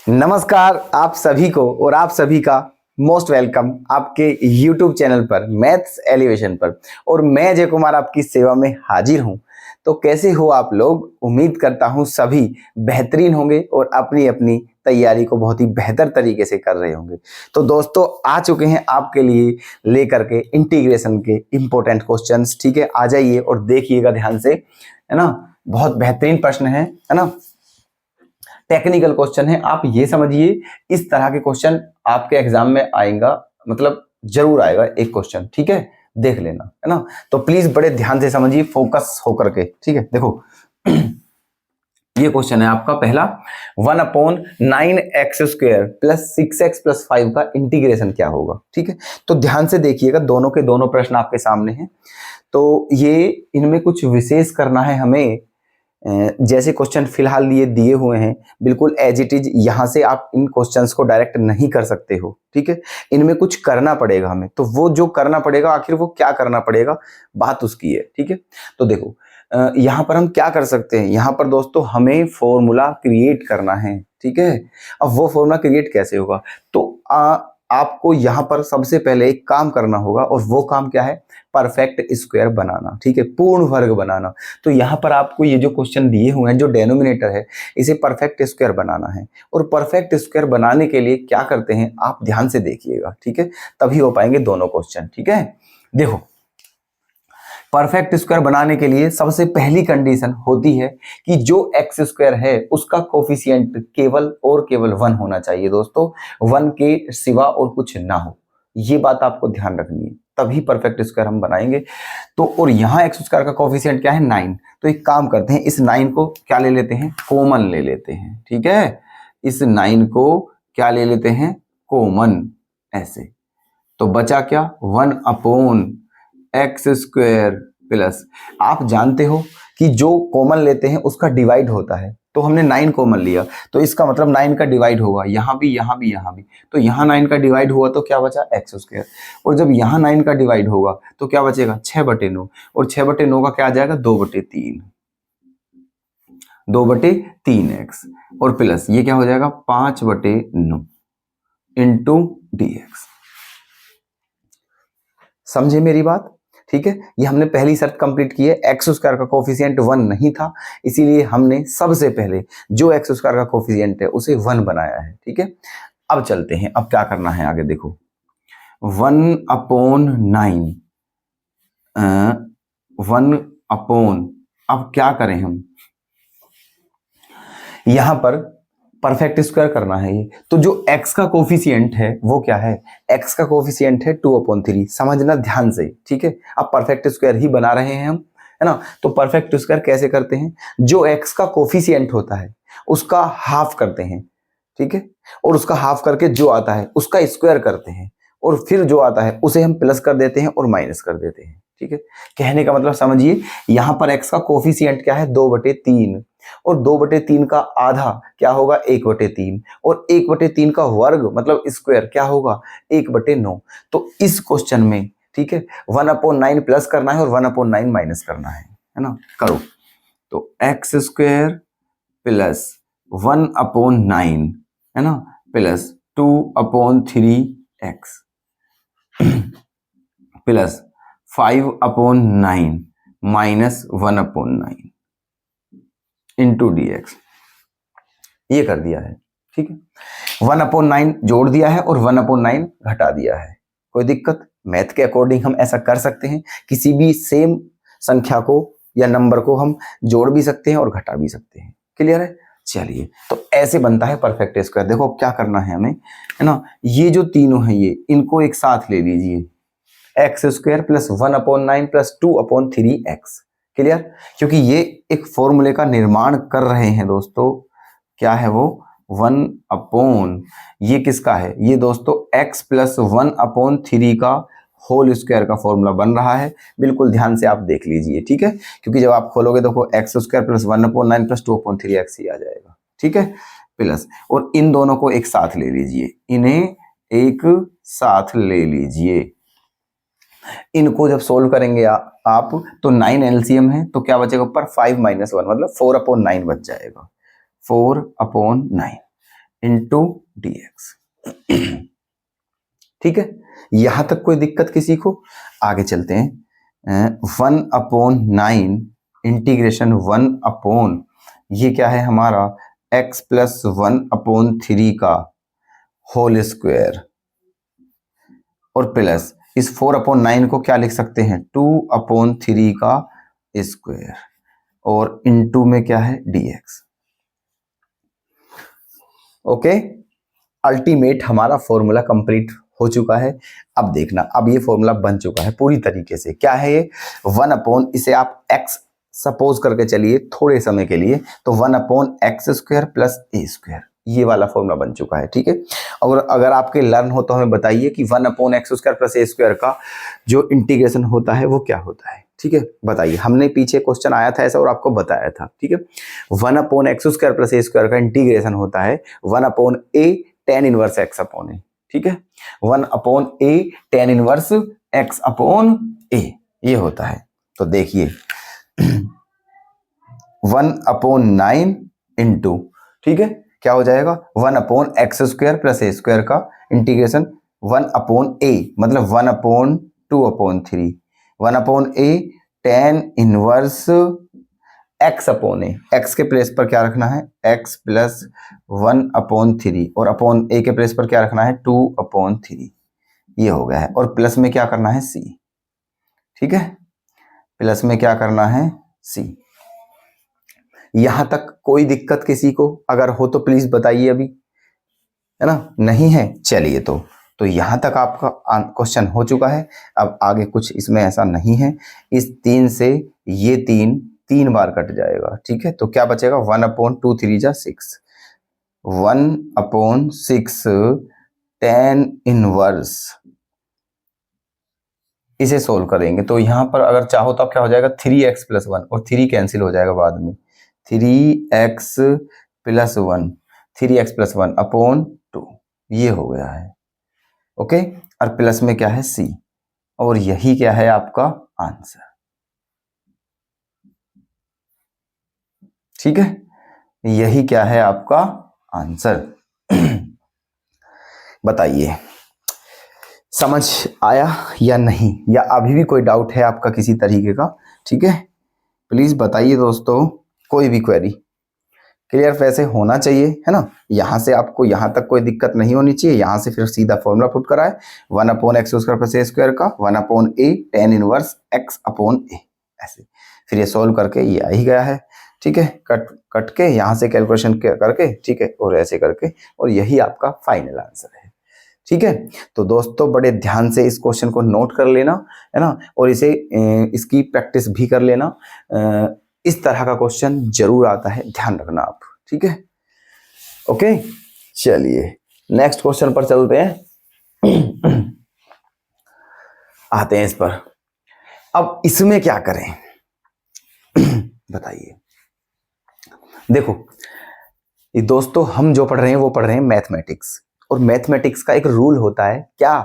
नमस्कार आप सभी को और आप सभी का मोस्ट वेलकम आपके YouTube चैनल पर मैथ्स एलिवेशन पर। और मैं अजय कुमार आपकी सेवा में हाजिर हूं। तो कैसे हो आप लोग? उम्मीद करता हूं सभी बेहतरीन होंगे और अपनी अपनी तैयारी को बहुत ही बेहतर तरीके से कर रहे होंगे। तो दोस्तों आ चुके हैं आपके लिए लेकर के इंटीग्रेशन के इंपॉर्टेंट क्वेश्चंस। ठीक है, आ जाइए और देखिएगा ध्यान से, है ना। बहुत बेहतरीन प्रश्न है ना। टेक्निकल क्वेश्चन है, आप ये समझिए इस तरह के क्वेश्चन आपके एग्जाम में आएगा, मतलब जरूर आएगा एक क्वेश्चन। ठीक है, देख लेना, है ना। तो प्लीज बड़े ध्यान से समझिए, फोकस होकर के। ठीक है, देखो ये क्वेश्चन है आपका पहला, 1/9x² प्लस 6x प्लस 5 का इंटीग्रेशन क्या होगा। ठीक है, तो ध्यान से देखिएगा, दोनों के दोनों प्रश्न आपके सामने हैं। तो ये इनमें कुछ विशेष करना है हमें। जैसे क्वेश्चन फिलहाल ये दिए हुए हैं बिल्कुल एज इट इज, यहां से आप इन क्वेश्चंस को डायरेक्ट नहीं कर सकते हो। ठीक है, इनमें कुछ करना पड़ेगा हमें। तो वो जो करना पड़ेगा, आखिर वो क्या करना पड़ेगा, बात उसकी है। ठीक है, तो देखो यहां पर हम क्या कर सकते हैं। यहां पर दोस्तों हमें फॉर्मूला क्रिएट करना है। ठीक है, अब वो फॉर्मूला क्रिएट कैसे होगा, तो आपको यहां पर सबसे पहले एक काम करना होगा, और वो काम क्या है, परफेक्ट स्क्वायर बनाना। ठीक है, पूर्ण वर्ग बनाना। तो यहां पर आपको ये जो क्वेश्चन दिए हुए हैं, जो डेनोमिनेटर है, इसे परफेक्ट स्क्वायर बनाना है। और परफेक्ट स्क्वायर बनाने के लिए क्या करते हैं, आप ध्यान से देखिएगा। ठीक है, तभी हो पाएंगे दोनों क्वेश्चन। ठीक है, देखो परफेक्ट स्क्वायर बनाने के लिए सबसे पहली कंडीशन होती है कि जो एक्स स्क्वायर है उसका कोफिशिएंट केवल और केवल 1 होना चाहिए दोस्तों, 1 के सिवा और कुछ ना हो। ये बात आपको ध्यान रखनी है, तभी परफेक्ट स्क्वायर हम बनाएंगे। तो और यहाँ एक्स स्क्वायर का कोफिशिएंट क्या है, 9। तो एक काम करते हैं, इस 9 को क्या ले लेते हैं, कॉमन ले लेते हैं। ठीक है, इस 9 को क्या ले लेते हैं, कॉमन, ऐसे। तो बचा क्या, 1/x² प्लस, आप जानते हो कि जो कॉमन लेते हैं उसका डिवाइड होता है। तो हमने 9 कॉमन लिया, तो इसका मतलब 9 का डिवाइड होगा, यहां भी यहां भी यहां भी। तो यहां 9 का डिवाइड हुआ तो क्या बचा, x²। और जब यहां 9 का डिवाइड होगा तो क्या बचेगा, 6/9। और 6/9 का क्या आ जाएगा, 2/3, 2/3x। और प्लस ये क्या हो जाएगा, 5/9 इंटू dx। समझे मेरी बात? ठीक है, ये हमने पहली शर्त कंप्लीट की है। एक्स स्क्वायर का कोफिशिएंट 1 नहीं था, इसीलिए हमने सबसे पहले जो एक्स स्क्वायर का कोफिशिएंट है उसे 1 बनाया है। ठीक है, अब चलते हैं, अब क्या करना है आगे देखो। 1/9 अब क्या करें हम, यहां पर परफेक्ट स्क्वायर करना है ये। तो जो x का कोफिशिएंट है वो क्या है, x का कोफिशिएंट है 2/3। समझना ध्यान से। ठीक है, अब परफेक्ट स्क्वायर ही बना रहे हैं हम, है ना। तो परफेक्ट स्क्वायर कैसे करते हैं, जो x का कोफिशिएंट होता है उसका हाफ करते हैं। ठीक है, और उसका हाफ करके जो आता है उसका स्क्वायर करते हैं, और फिर जो आता है उसे हम प्लस कर देते हैं और माइनस कर देते हैं। ठीक है, कहने का मतलब समझिए, यहां पर x का कोफिशिएंट क्या है, 2/3। और 2/3 का आधा क्या होगा, 1/3। और 1/3 का वर्ग मतलब स्क्वायर क्या होगा, 1/9। तो इस क्वेश्चन में, ठीक है, 1/9 प्लस करना है और 1/9 माइनस करना है ना। करो, तो x² प्लस 1/9, है ना, plus 2/3x plus 5/9 minus 1/9 into dx। ये कर दिया है। ठीक है, 1/9 जोड़ दिया है और 1/9 घटा दिया है। कोई दिक्कत? मैथ के अकॉर्डिंग हम ऐसा कर सकते हैं, किसी भी सेम संख्या को या नंबर को हम जोड़ भी सकते हैं और घटा भी सकते हैं। क्लियर है? चलिए, तो ऐसे बनता है परफेक्ट स्क्वायर। देखो क्या करना है हमें, है ना, ये जो तीनों हैं ये इनको एक साथ ले लीजिए, x² plus 1/9 plus 2/3x। Clear? क्योंकि ये एक फॉर्मूले का निर्माण कर रहे हैं दोस्तों। क्या है वो, 1/, ये किसका है, ये दोस्तों x प्लस 1/3 का होल स्क्वायर का फॉर्मूला बन रहा है। बिल्कुल ध्यान से आप देख लीजिए। ठीक है, क्योंकि जब आप खोलोगे देखो x² प्लस 1/9 प्लस 2/3x ही आ जाएगा। ठीक है, प्लस, और इन दोनों को एक साथ ले लीजिए, इन्हें एक साथ ले लीजिए। इनको जब सोल्व करेंगे आप तो 9 एलसीएम है, तो क्या बचेगा ऊपर, 5 - 1 मतलब 4/9 बच जाएगा। 4/9 इंटू dx। ठीक है, यहां तक कोई दिक्कत किसी को? आगे चलते हैं। 1/9 इंटीग्रेशन 1 ये क्या है हमारा x प्लस 1/3 का होल स्क्वायर, और प्लस इस 4/9 को क्या लिख सकते हैं 2/3 का स्क्वायर, और इनटू में क्या है dx। ओके, अल्टीमेट हमारा फॉर्मूला कंप्लीट हो चुका है। अब देखना, अब ये फॉर्मूला बन चुका है पूरी तरीके से। क्या है ये 1 इसे आप x सपोज करके चलिए थोड़े समय के लिए, तो 1/x² प्लस a², ये वाला फॉर्मूला बन चुका है। ठीक है, और अगर आपके लर्न हो तो हमें बताइए कि 1/x² प्लस a² का जो इंटीग्रेशन होता है वो क्या होता है। ठीक है, बताइए, हमने पीछे क्वेश्चन आया था ऐसा और आपको बताया था। ठीक है, 1/x² प्लस a² का इंटीग्रेशन होता है 1/a tan इनवर्स x/a। ठीक है, 1/a tan इनवर्स x/a ये होता है। तो देखिए 1/9 इंटू, ठीक है, क्या हो जाएगा 1/x² प्लस a² का इंटीग्रेशन 1/a मतलब 1/2/3, 1/a tan inverse x/a। x के प्लेस पर क्या रखना है x प्लस 1/3, और अपॉन a के प्लेस पर क्या रखना है 2/3, ये हो गया है। और प्लस में क्या करना है c। ठीक है, प्लस में क्या करना है c। यहां तक कोई दिक्कत किसी को? अगर हो तो प्लीज बताइए अभी, है ना? नहीं है, चलिए तो यहां तक आपका क्वेश्चन हो चुका है। अब आगे कुछ इसमें ऐसा नहीं है। इस 3 से ये 3 बार कट जाएगा। ठीक है, तो क्या बचेगा 1/2 3 6, 1/6 tan इनवर्स। इसे सोल्व करेंगे तो यहां पर अगर चाहो तो अब क्या हो जाएगा 3x प्लस 1, और 3 कैंसिल हो जाएगा बाद में, 3x प्लस 1, 3x प्लस 1/2, ये हो गया है। ओके, और प्लस में क्या है c, और यही क्या है आपका आंसर। ठीक है, यही क्या है आपका आंसर। बताइए समझ आया या नहीं, या अभी भी कोई डाउट है आपका किसी तरीके का? ठीक है, प्लीज बताइए दोस्तों, कोई भी क्वेरी क्लियर वैसे होना चाहिए, है ना? यहां से आपको यहां तक कोई दिक्कत नहीं होनी चाहिए। यहां से फिर सीधा फॉर्मूला पुट कराए 1/x² प्लस a² का 1/a tan इनवर्स x/a, ऐसे फिर ये सोल्व करके ये आ ही गया है। ठीक है, कट के यहां से कैलकुलेशन करके, ठीक है, और ऐसे करके, और यही आपका फाइनल आंसर है। ठीक है, तो दोस्तों बड़े ध्यान से इस क्वेश्चन को नोट कर लेना, है ना, और इसे इसकी प्रैक्टिस भी कर लेना। इस तरह का क्वेश्चन जरूर आता है, ध्यान रखना आप। ठीक है, ओके, चलिए नेक्स्ट क्वेश्चन पर चलते हैं। आते हैं इस पर। अब इसमें क्या करें बताइए। देखो ये दोस्तों, हम जो पढ़ रहे हैं वो पढ़ रहे हैं मैथमेटिक्स, और मैथमेटिक्स का एक रूल होता है क्या,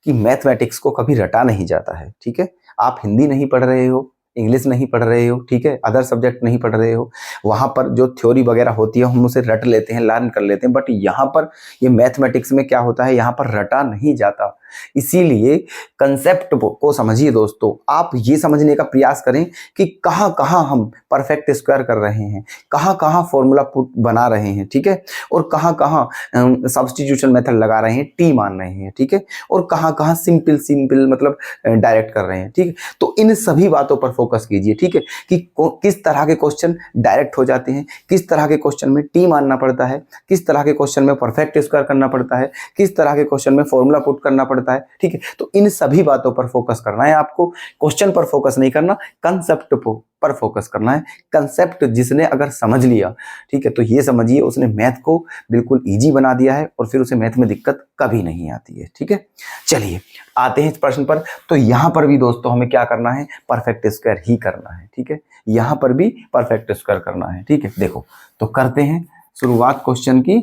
कि मैथमेटिक्स को कभी रटा नहीं जाता है। ठीक है, आप हिंदी नहीं पढ़ रहे हो, इंग्लिश नहीं पढ़ रहे हो, ठीक है, अदर सब्जेक्ट नहीं पढ़ रहे हो, वहां पर जो थ्योरी वगैरह होती है हम उसे रट लेते हैं, लर्न कर लेते हैं, बट यहाँ पर ये मैथमेटिक्स में क्या होता है, यहाँ पर रटा नहीं जाता। इसीलिए कंसेप्ट को समझिए दोस्तों। आप ये समझने का प्रयास करें कि कहाँ कहाँ हम परफेक्ट स्क्वायर कर रहे हैं, कहाँ कहाँ फॉर्मूला पुट बना रहे हैं, ठीक है, और कहाँ कहाँ सब्स्टिट्यूशन मेथड लगा रहे हैं, टी मान रहे हैं, ठीक है, और कहाँ कहाँ सिंपल मतलब डायरेक्ट कर रहे हैं। ठीक है, तो इन सभी बातों पर फोकस कीजिए। ठीक है, कि किस तरह के क्वेश्चन डायरेक्ट हो जाते हैं, किस तरह के क्वेश्चन में टी मानना पड़ता है, किस तरह के क्वेश्चन में परफेक्ट स्क्वायर करना पड़ता है, किस तरह के क्वेश्चन में फॉर्मूला पुट करना पड़ता है। ठीक है, तो इन सभी बातों पर फोकस करना है आपको, क्वेश्चन पर फोकस नहीं करना, कंसेप्ट पर फोकस करना है। कंसेप्ट जिसने अगर समझ लिया, ठीक है, तो ये समझिए उसने मैथ को बिल्कुल इजी बना दिया है, और फिर उसे मैथ में दिक्कत कभी नहीं आती है। ठीक है, चलिए आते हैं इस प्रश्न पर। तो यहां पर भी दोस्तों हमें क्या करना है, परफेक्ट स्क्वायर ही करना है। ठीक है, यहां पर भी परफेक्ट स्क्वायर करना है। ठीक है, देखो तो करते हैं शुरुआत क्वेश्चन की।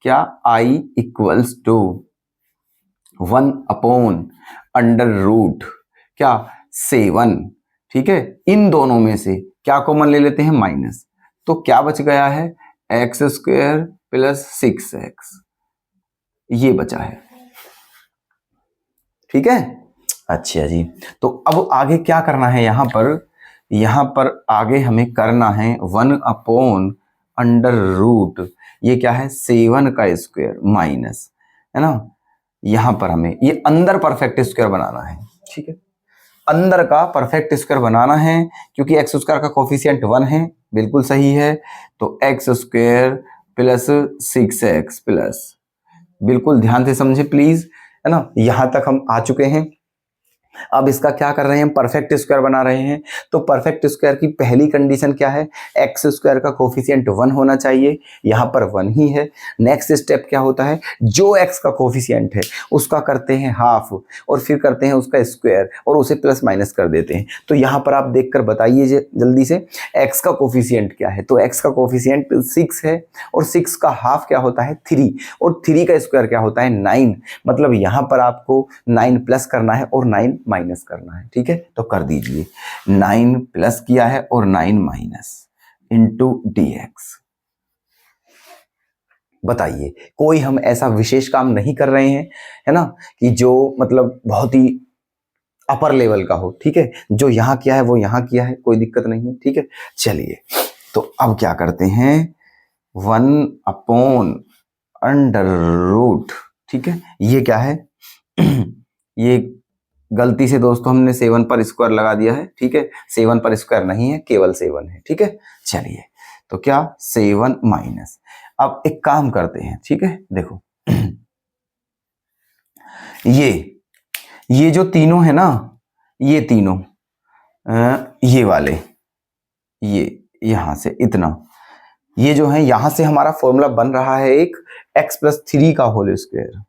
क्या i इक्वल्स टू 1/√, क्या 7, ठीक है, इन दोनों में से क्या कॉमन ले लेते हैं माइनस, तो क्या बच गया है x² प्लस 6x, ये बचा है। ठीक है, अच्छा जी। तो अब आगे क्या करना है यहां पर आगे हमें करना है 1/√, ये क्या है 7 का स्क्वायर माइनस, है ना, यहां पर हमें ये अंदर परफेक्ट स्क्वायर बनाना है। ठीक है, अंदर का परफेक्ट स्क्वायर बनाना है क्योंकि एक्स स्क्वायर का कोफिशिएंट 1 है, बिल्कुल सही है। तो x square plus 6x plus, बिल्कुल ध्यान से समझे प्लीज, है ना, यहां तक हम आ चुके हैं। अब इसका क्या कर रहे हैं, परफेक्ट स्क्वायर बना रहे हैं। तो परफेक्ट स्क्वायर की पहली कंडीशन क्या है, एक्स स्क्वायर का कोफिशिएंट 1 होना चाहिए, यहां पर 1 ही है। नेक्स्ट स्टेप क्या होता है, जो एक्स का कोफिशिएंट है उसका करते हैं हाफ और फिर करते हैं उसका स्क्वायर और उसे प्लस माइनस कर देते हैं। तो यहां पर आप देखकर बताइए जल्दी से एक्स का कोफिशिएंट क्या है। तो एक्स का कोफिशिएंट 6 है और 6 का हाफ क्या होता है 3, और 3 का स्क्वायर क्या होता है 9। मतलब यहां पर आपको 9 प्लस करना है और 9 माइनस करना है। ठीक है, तो कर दीजिए, 9 प्लस किया है और 9 माइनस इंटू dx। बताइए, कोई हम ऐसा विशेष काम नहीं कर रहे हैं, है ना, कि जो मतलब बहुत ही अपर लेवल का हो। ठीक है, जो यहां किया है वो यहां किया है, कोई दिक्कत नहीं है। ठीक है, चलिए तो अब क्या करते हैं, 1/√। ठीक है, ये क्या है ये गलती से दोस्तों हमने 7 पर स्क्वायर लगा दिया है। ठीक है, 7 पर स्क्वायर नहीं है, केवल 7 है। ठीक है, चलिए तो क्या 7 माइनस, अब एक काम करते हैं। ठीक है, देखो ये जो तीनों है ना, ये तीनों ये वाले, ये यहां से इतना, ये जो है यहां से हमारा फॉर्मूला बन रहा है एक x+3 का होल स्क्वायर,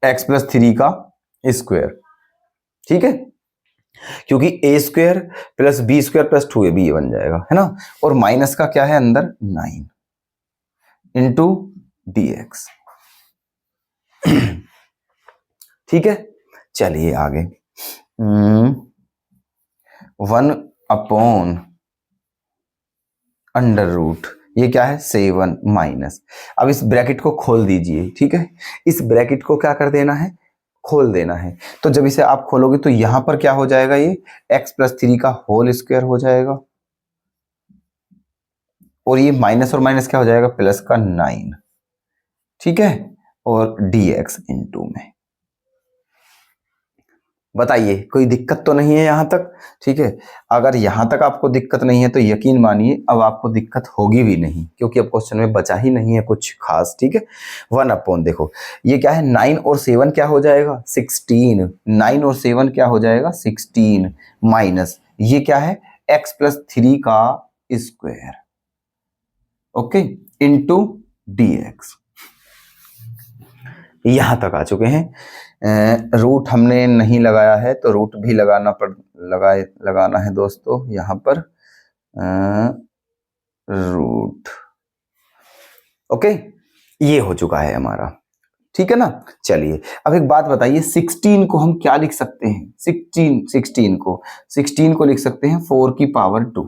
x+3 का स्क्वायर। ठीक है, क्योंकि a square plus B square plus 2ab ये बन जाएगा, है ना, और माइनस का क्या है अंदर 9 इंटू dx। ठीक है, चलिए आगे, 1/√, ये क्या है 7 माइनस, अब इस ब्रैकेट को खोल दीजिए। ठीक है, इस ब्रैकेट को क्या कर देना है, खोल देना है। तो जब इसे आप खोलोगे तो यहां पर क्या हो जाएगा, ये x+3 का होल स्क्वायर हो जाएगा, और ये माइनस और माइनस क्या हो जाएगा प्लस का 9। ठीक है, और dx इंटू में, बताइए कोई दिक्कत तो नहीं है यहां तक। ठीक है, अगर यहां तक आपको दिक्कत नहीं है तो यकीन मानिए अब आपको दिक्कत होगी भी नहीं, क्योंकि अब क्वेश्चन में बचा ही नहीं है कुछ खास। ठीक है, 1/, देखो ये क्या है 9 और 7 क्या हो जाएगा 16, 9 और 7 क्या हो जाएगा 16 माइनस ये क्या है x+3 का स्क्वायर, ओके, इंटू dx। यहां तक आ चुके हैं। रूट हमने नहीं लगाया है तो रूट भी लगाना है दोस्तों यहां पर, रूट, ओके, ये हो चुका है हमारा। ठीक है ना, चलिए अब एक बात बताइए, 16 को हम क्या लिख सकते हैं, 16 को लिख सकते हैं 4 की पावर 2।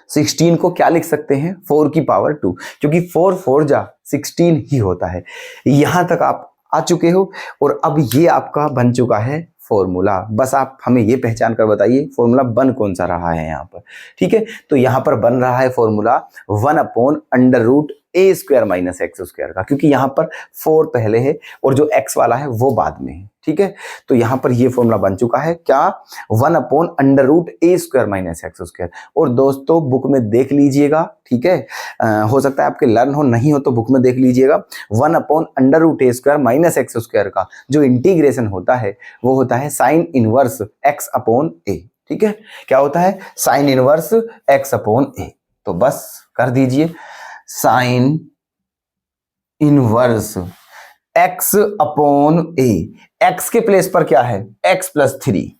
16 को क्या लिख सकते हैं 4 की पावर 2, क्योंकि 4 4 जा 16 ही होता है। यहां तक आप आ चुके हो और अब ये आपका बन चुका है फॉर्मूला। बस आप हमें ये पहचान कर बताइए फॉर्मूला बन कौन सा रहा है यहाँ पर। ठीक है, तो यहाँ पर बन रहा है formula 1/√a² minus x square का, क्योंकि यहाँ पर 4 पहले है और जो x वाला है वो बाद में है। ठीक है, तो यहाँ पर ये फॉर्मूला बन चुका है क्या 1/√a² माइनस एक्स स्क्वायर। और दोस्तों बुक में देख लीजिएगा, ठीक है, हो सकता है आपके लर्न हो, नहीं हो तो बुक में देख लीजिएगा। 1/√a² माइनस एक्स स्क्वायर का जो इंटीग्रेशन होता है वो होता है साइन इनवर्स x/a। ठीक है, क्या होता है साइन इनवर्स x/a। तो बस कर दीजिए साइन इनवर्स x/a, x के प्लेस पर क्या है x+3,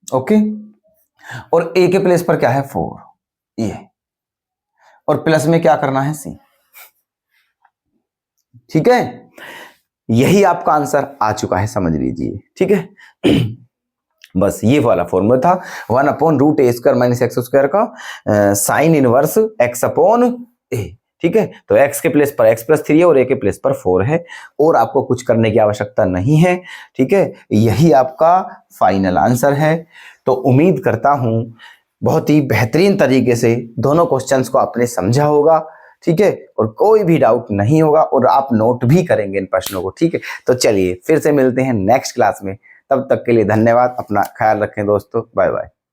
ओके, और a के प्लेस पर क्या है 4, ये, और प्लस में क्या करना है c। ठीक है, यही आपका आंसर आ चुका है, समझ लीजिए। ठीक है, बस ये वाला फॉर्मूला था 1/√a² - x² का साइन इनवर्स x/a। ठीक है, तो x के प्लेस पर x+3 है और a के प्लेस पर 4 है, और आपको कुछ करने की आवश्यकता नहीं है। ठीक है, यही आपका फाइनल आंसर है। तो उम्मीद करता हूं बहुत ही बेहतरीन तरीके से दोनों क्वेश्चंस को आपने समझा होगा। ठीक है, और कोई भी डाउट नहीं होगा और आप नोट भी करेंगे इन प्रश्नों को। ठीक है, तो चलिए फिर से मिलते हैं नेक्स्ट क्लास में। तब तक के लिए धन्यवाद, अपना ख्याल रखें दोस्तों, बाय बाय।